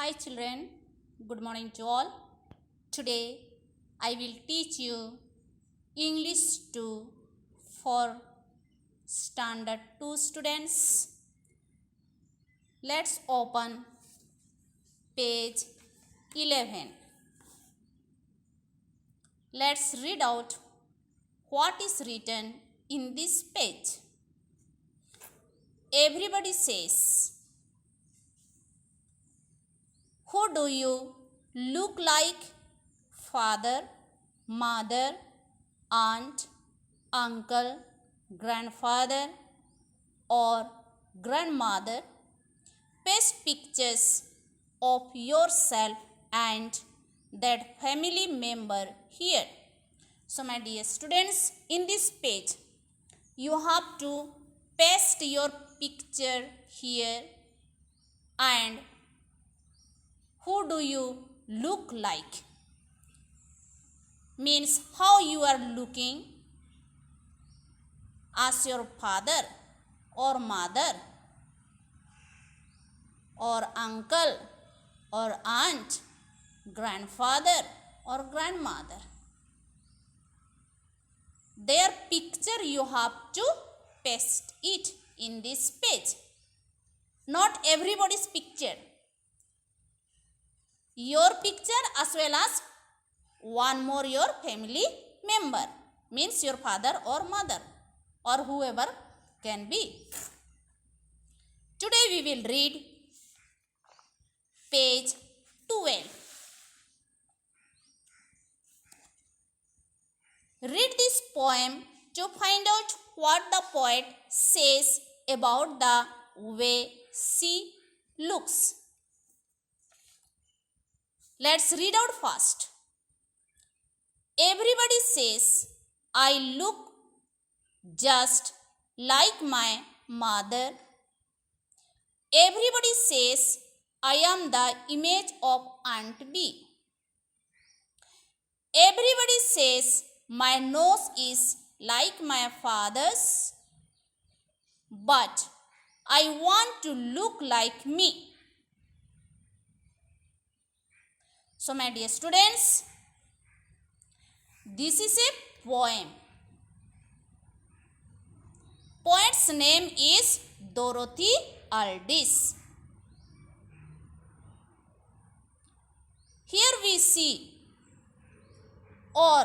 Hi children, good morning to all. Today I will teach you English 2 for Standard 2 students. Let's open page 11. Let's read out what is written in this page. Everybody says, who do you look like? Father, mother, aunt, uncle, grandfather or grandmother. Paste pictures of yourself and that family member here. So my dear students, in this page you have to paste your picture here. And who do you look like means how you are looking as your father or mother or uncle or aunt, grandfather or grandmother. Their picture you have to paste it in this page. Not everybody's picture. Your picture as well as one more your family member, means your father or mother or whoever can be. Today we will read page 12. Read this poem to find out what the poet says about the way she looks. Let's read out fast. Everybody says I look just like my mother. Everybody says I am the image of Aunt B. Everybody says my nose is like my father's, but I want to look like me. So my dear students, this is a poem. Poet's name is Dorothy Aldis. Here we see or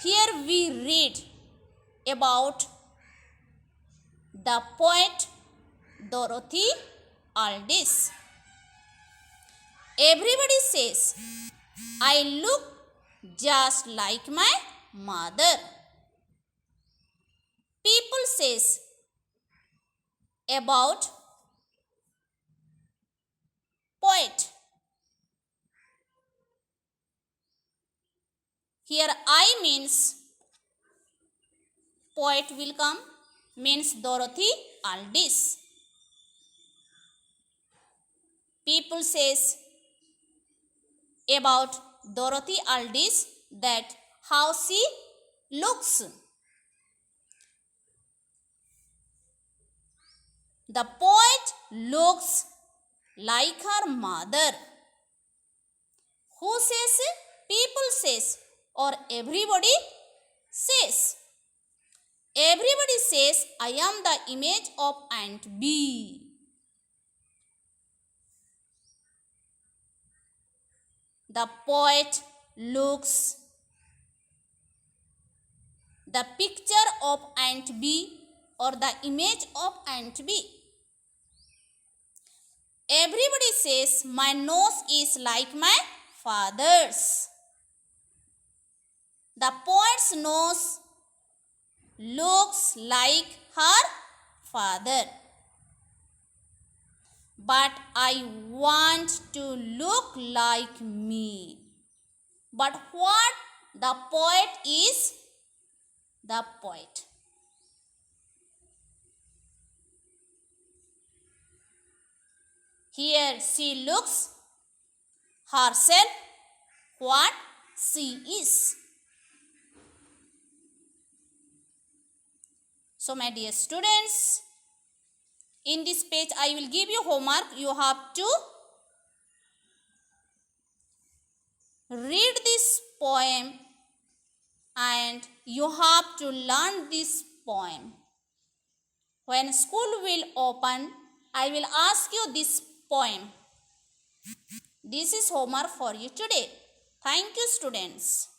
here we read about the poet Dorothy Aldis. Everybody says I look just like my mother. People says about poet. Here I means poet will come, means Dorothy Aldis. People says about Dorothy Aldis that how she looks. The poet looks like her mother. Who says? People says or everybody says. Everybody says I am the image of Aunt B. The poet looks the picture of Aunt B or the image of Aunt B. Everybody says my nose is like my father's. The poet's nose looks like her father. But I want to look like me. But what the poet is? The poet. Here she looks herself what she is. So my dear students, in this page I will give you homework. You have to read this poem and you have to learn this poem. When school will open, I will ask you this poem. This is homework for you today. Thank you, students.